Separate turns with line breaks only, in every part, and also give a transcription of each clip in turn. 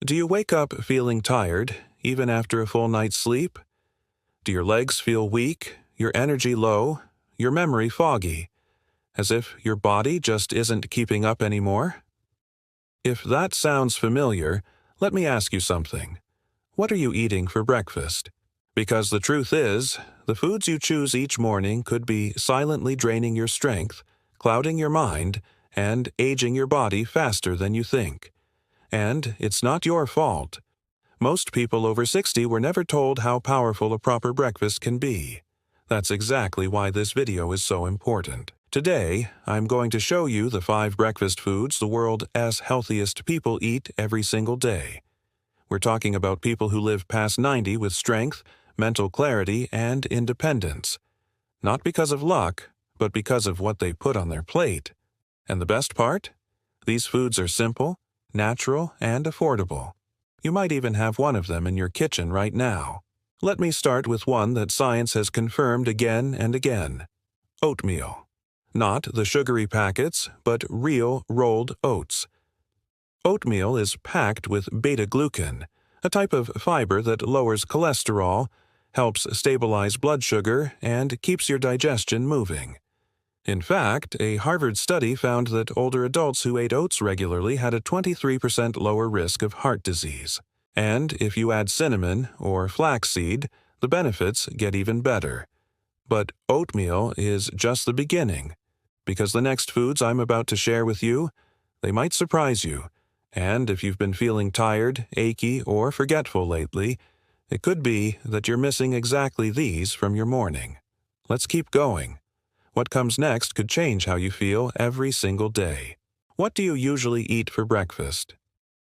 Do you wake up feeling tired, even after a full night's sleep? Do your legs feel weak, your energy low, your memory foggy, as if your body just isn't keeping up anymore? If that sounds familiar, let me ask you something. What are you eating for breakfast? Because the truth is, the foods you choose each morning could be silently draining your strength, clouding your mind, and aging your body faster than you think. And it's not your fault. Most people over 60 were never told how powerful a proper breakfast can be. That's exactly why this video is so important. Today, I'm going to show you the 5 breakfast foods the world's healthiest people eat every single day. We're talking about people who live past 90 with strength, mental clarity, and independence. Not because of luck, but because of what they put on their plate. And the best part? These foods are simple, natural, and affordable. You might even have one of them in your kitchen right now. Let me start with one that science has confirmed again and again: oatmeal. Not the sugary packets, but real rolled oats. Oatmeal is packed with beta-glucan, a type of fiber that lowers cholesterol, helps stabilize blood sugar, and keeps your digestion moving. In fact, a Harvard study found that older adults who ate oats regularly had a 23% lower risk of heart disease. And if you add cinnamon or flaxseed, the benefits get even better. But oatmeal is just the beginning, because the next foods I'm about to share with you, they might surprise you. And if you've been feeling tired, achy, or forgetful lately, it could be that you're missing exactly these from your morning. Let's keep going. What comes next could change how you feel every single day. What do you usually eat for breakfast?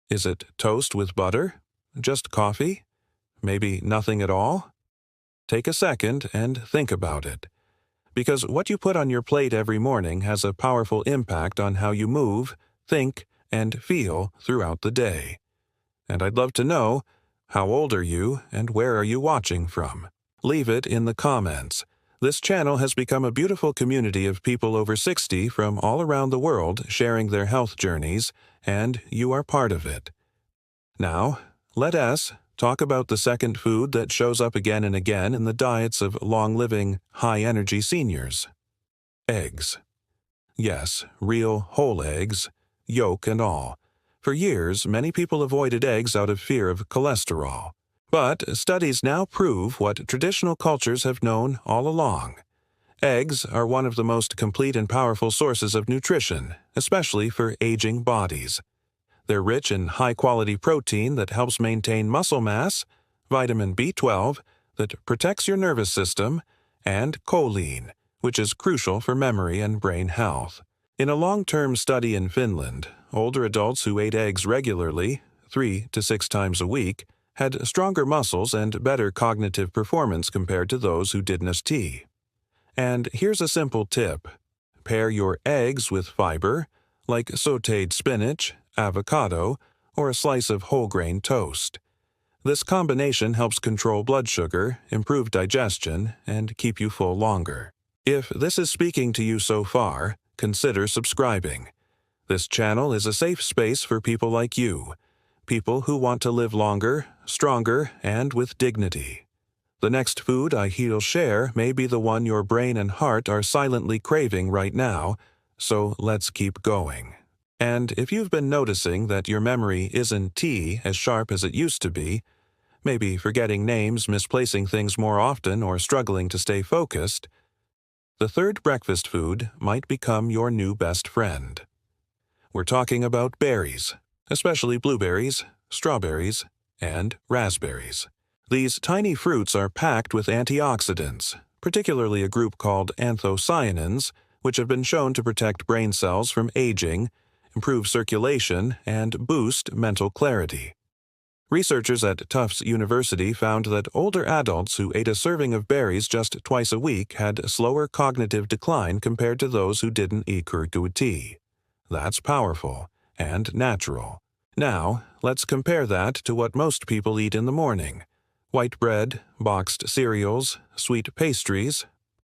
Is it toast with butter? Just coffee? Maybe nothing at all? Take a second and think about it. Because what you put on your plate every morning has a powerful impact on how you move, think, and feel throughout the day. And I'd love to know, how old are you and where are you watching from? Leave it in the comments. This channel has become a beautiful community of people over 60 from all around the world sharing their health journeys, and you are part of it. Now, let us talk about the second food that shows up again and again in the diets of long-living, high-energy seniors: eggs. Yes, real whole eggs, yolk and all. For years, many people avoided eggs out of fear of cholesterol. But studies now prove what traditional cultures have known all along. Eggs are one of the most complete and powerful sources of nutrition, especially for aging bodies. They're rich in high-quality protein that helps maintain muscle mass, vitamin B12 that protects your nervous system, and choline, which is crucial for memory and brain health. In a long-term study in Finland, older adults who ate eggs regularly, 3 to 6 times a week, had stronger muscles and better cognitive performance compared to those who didn't tea. And here's a simple tip. Pair your eggs with fiber, like sautéed spinach, avocado, or a slice of whole grain toast. This combination helps control blood sugar, improve digestion, and keep you full longer. If this is speaking to you so far, consider subscribing. This channel is a safe space for people like you, people who want to live longer, stronger, and with dignity. The next food I'll share may be the one your brain and heart are silently craving right now, so let's keep going. And if you've been noticing that your memory isn't as sharp as it used to be, maybe forgetting names, misplacing things more often, or struggling to stay focused, the third breakfast food might become your new best friend. We're talking about berries, especially blueberries, strawberries, and raspberries. These tiny fruits are packed with antioxidants, particularly a group called anthocyanins, which have been shown to protect brain cells from aging, improve circulation, and boost mental clarity. Researchers at Tufts University found that older adults who ate a serving of berries just twice a week had slower cognitive decline compared to those who didn't eat tea. That's powerful and natural. Now, let's compare that to what most people eat in the morning: white bread, boxed cereals, sweet pastries,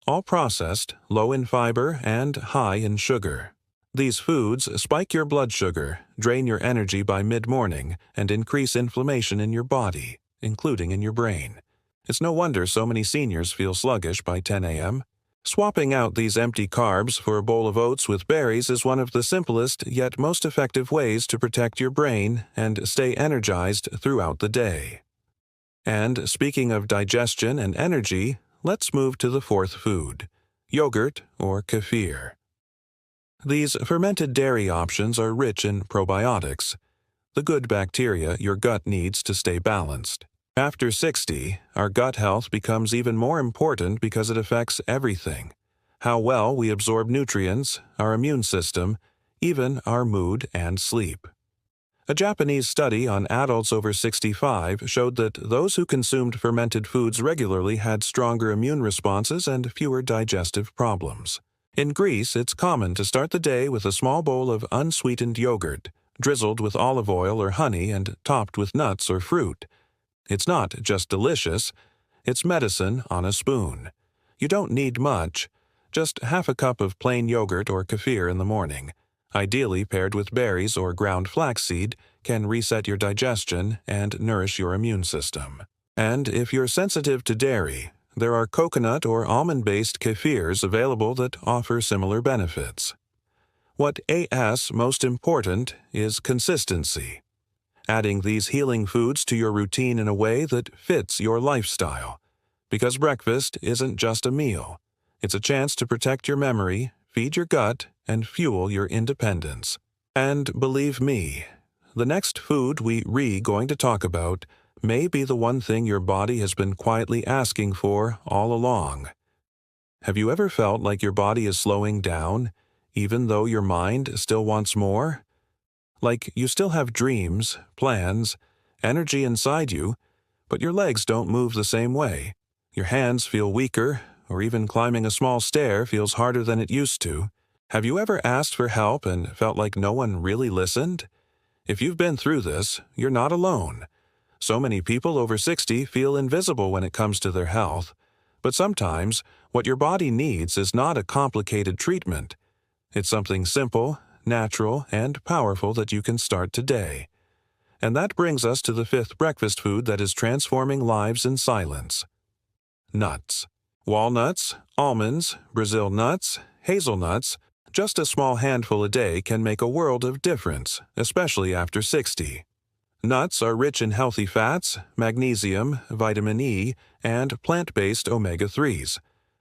all processed, low in fiber, and high in sugar. These foods spike your blood sugar, drain your energy by mid-morning, and increase inflammation in your body, including in your brain. It's no wonder so many seniors feel sluggish by 10 a.m. Swapping out these empty carbs for a bowl of oats with berries is one of the simplest yet most effective ways to protect your brain and stay energized throughout the day. And speaking of digestion and energy, let's move to the fourth food: yogurt or kefir. These fermented dairy options are rich in probiotics, the good bacteria your gut needs to stay balanced. After 60, our gut health becomes even more important because it affects everything: how well we absorb nutrients, our immune system, even our mood and sleep. A Japanese study on adults over 65 showed that those who consumed fermented foods regularly had stronger immune responses and fewer digestive problems. In Greece, it's common to start the day with a small bowl of unsweetened yogurt, drizzled with olive oil or honey and topped with nuts or fruit. It's not just delicious, it's medicine on a spoon. You don't need much, just half a cup of plain yogurt or kefir in the morning, ideally paired with berries or ground flaxseed, can reset your digestion and nourish your immune system. And if you're sensitive to dairy, there are coconut or almond-based kefirs available that offer similar benefits. What is most important is consistency. Adding these healing foods to your routine in a way that fits your lifestyle. Because breakfast isn't just a meal. It's a chance to protect your memory, feed your gut, and fuel your independence. And believe me, the next food we're going to talk about may be the one thing your body has been quietly asking for all along. Have you ever felt like your body is slowing down, even though your mind still wants more? Like you still have dreams, plans, energy inside you, but your legs don't move the same way. Your hands feel weaker, or even climbing a small stair feels harder than it used to. Have you ever asked for help and felt like no one really listened? If you've been through this, you're not alone. So many people over 60 feel invisible when it comes to their health. But sometimes, what your body needs is not a complicated treatment. It's something simple, natural, and powerful that you can start today. And that brings us to the fifth breakfast food that is transforming lives in silence: nuts. Walnuts, almonds, Brazil nuts, hazelnuts, just a small handful a day can make a world of difference, especially after 60. Nuts are rich in healthy fats, magnesium, vitamin E, and plant-based omega-3s.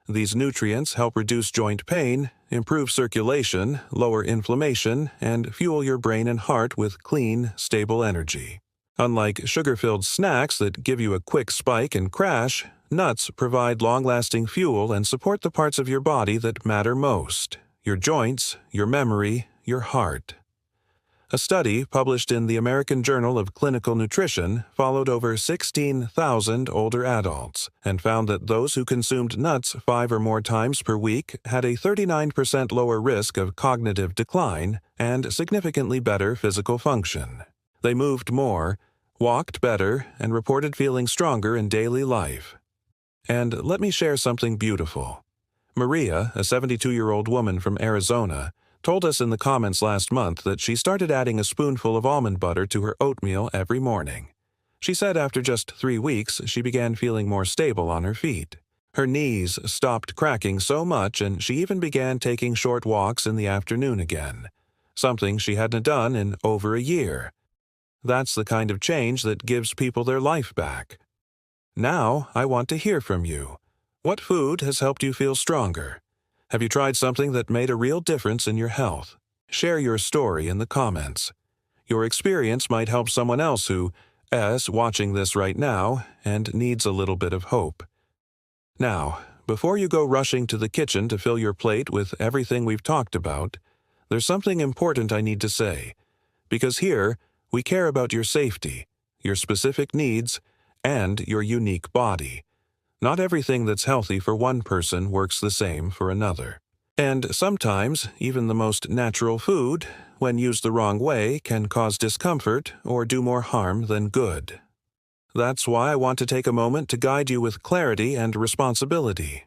These nutrients help reduce joint pain, improve circulation, lower inflammation, and fuel your brain and heart with clean, stable energy. Unlike sugar-filled snacks that give you a quick spike and crash, nuts provide long-lasting fuel and support the parts of your body that matter most: your joints, your memory, your heart. A study published in the American Journal of Clinical Nutrition followed over 16,000 older adults and found that those who consumed nuts 5 or more times per week had a 39% lower risk of cognitive decline and significantly better physical function. They moved more, walked better, and reported feeling stronger in daily life. And let me share something beautiful. Maria, a 72-year-old woman from Arizona, told us in the comments last month that she started adding a spoonful of almond butter to her oatmeal every morning. She said after just 3 weeks, she began feeling more stable on her feet. Her knees stopped cracking so much, and she even began taking short walks in the afternoon again, something she hadn't done in over a year. That's the kind of change that gives people their life back. Now, I want to hear from you. What food has helped you feel stronger? Have you tried something that made a real difference in your health? Share your story in the comments. Your experience might help someone else who is watching this right now and needs a little bit of hope. Now, before you go rushing to the kitchen to fill your plate with everything we've talked about, there's something important I need to say. Because here, we care about your safety, your specific needs, and your unique body. Not everything that's healthy for one person works the same for another. And sometimes, even the most natural food, when used the wrong way, can cause discomfort or do more harm than good. That's why I want to take a moment to guide you with clarity and responsibility.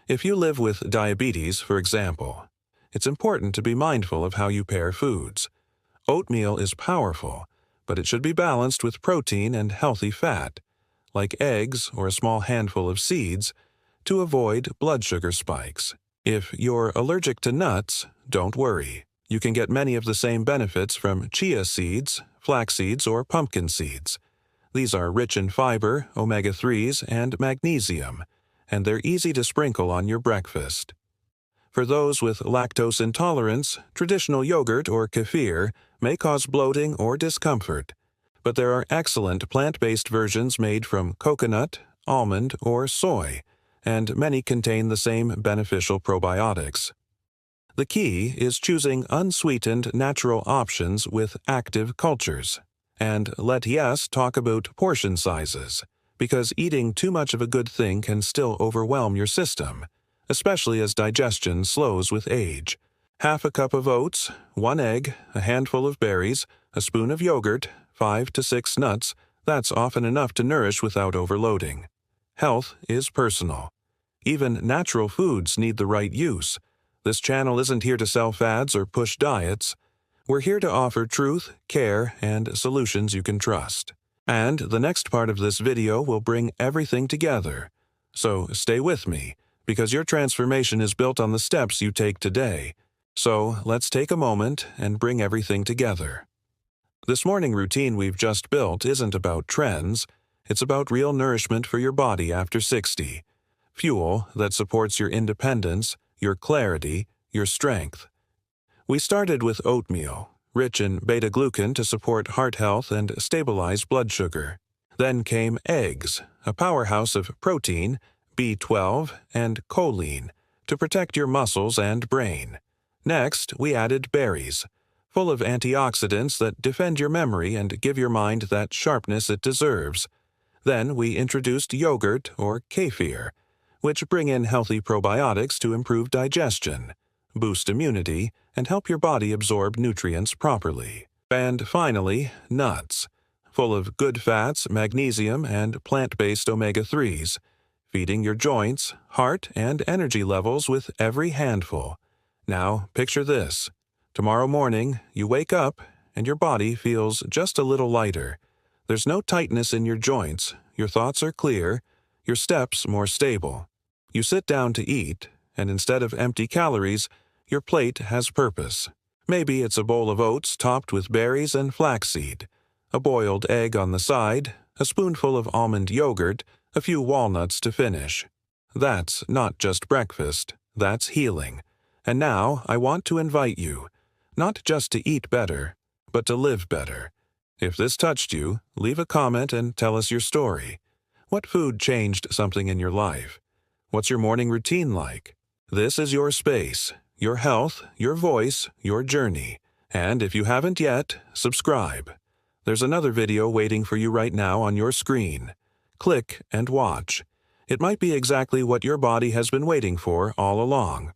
If you live with diabetes, for example, it's important to be mindful of how you pair foods. Oatmeal is powerful, but it should be balanced with protein and healthy fat, like eggs or a small handful of seeds, to avoid blood sugar spikes. If you're allergic to nuts, don't worry. You can get many of the same benefits from chia seeds, flax seeds, or pumpkin seeds. These are rich in fiber, omega-3s, and magnesium, and they're easy to sprinkle on your breakfast. For those with lactose intolerance, traditional yogurt or kefir may cause bloating or discomfort, but there are excellent plant-based versions made from coconut, almond, or soy, and many contain the same beneficial probiotics. The key is choosing unsweetened natural options with active cultures. And let Yes talk about portion sizes, because eating too much of a good thing can still overwhelm your system, especially as digestion slows with age. Half a cup of oats, 1 egg, a handful of berries, a spoon of yogurt, 5 to 6 nuts, that's often enough to nourish without overloading. Health is personal. Even natural foods need the right use. This channel isn't here to sell fads or push diets. We're here to offer truth, care, and solutions you can trust. And the next part of this video will bring everything together. So stay with me, because your transformation is built on the steps you take today. So let's take a moment and bring everything together. This morning routine we've just built isn't about trends. It's about real nourishment for your body after 60. Fuel that supports your independence, your clarity, your strength. We started with oatmeal, rich in beta-glucan to support heart health and stabilize blood sugar. Then came eggs, a powerhouse of protein, B12, and choline, to protect your muscles and brain. Next, we added berries, full of antioxidants that defend your memory and give your mind that sharpness it deserves. Then we introduced yogurt or kefir, which bring in healthy probiotics to improve digestion, boost immunity, and help your body absorb nutrients properly. And finally, nuts, full of good fats, magnesium, and plant-based omega-3s, feeding your joints, heart, and energy levels with every handful. Now, picture this. Tomorrow morning, you wake up, and your body feels just a little lighter. There's no tightness in your joints, your thoughts are clear, your steps more stable. You sit down to eat, and instead of empty calories, your plate has purpose. Maybe it's a bowl of oats topped with berries and flaxseed, a boiled egg on the side, a spoonful of almond yogurt, a few walnuts to finish. That's not just breakfast, that's healing. And now I want to invite you, not just to eat better, but to live better. If this touched you, leave a comment and tell us your story. What food changed something in your life? What's your morning routine like? This is your space, your health, your voice, your journey. And if you haven't yet, subscribe. There's another video waiting for you right now on your screen. Click and watch. It might be exactly what your body has been waiting for all along.